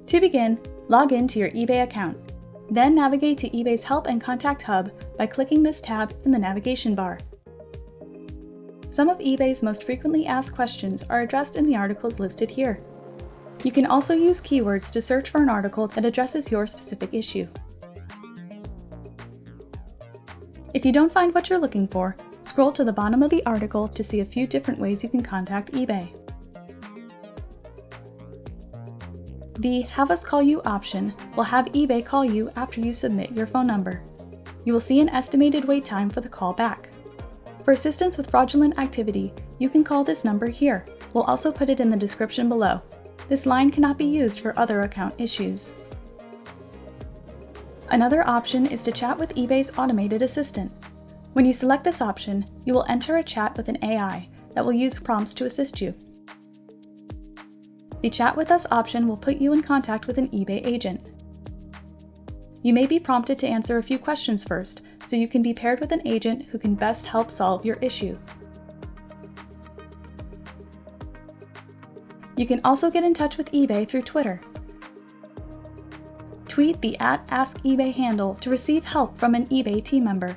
To begin, log in to your eBay account. Then navigate to eBay's Help and Contact Hub by clicking this tab in the navigation bar. Some of eBay's most frequently asked questions are addressed in the articles listed here. You can also use keywords to search for an article that addresses your specific issue. If you don't find what you're looking for, scroll to the bottom of the article to see a few different ways you can contact eBay. The Have Us Call You option will have eBay call you after you submit your phone number. You will see an estimated wait time for the call back. For assistance with fraudulent activity, you can call this number here. We'll also put it in the description below. This line cannot be used for other account issues. Another option is to chat with eBay's automated assistant. When you select this option, you will enter a chat with an AI that will use prompts to assist you. The Chat with Us option will put you in contact with an eBay agent. You may be prompted to answer a few questions first, so you can be paired with an agent who can best help solve your issue. You can also get in touch with eBay through Twitter. Tweet the @AskEBay handle to receive help from an eBay team member.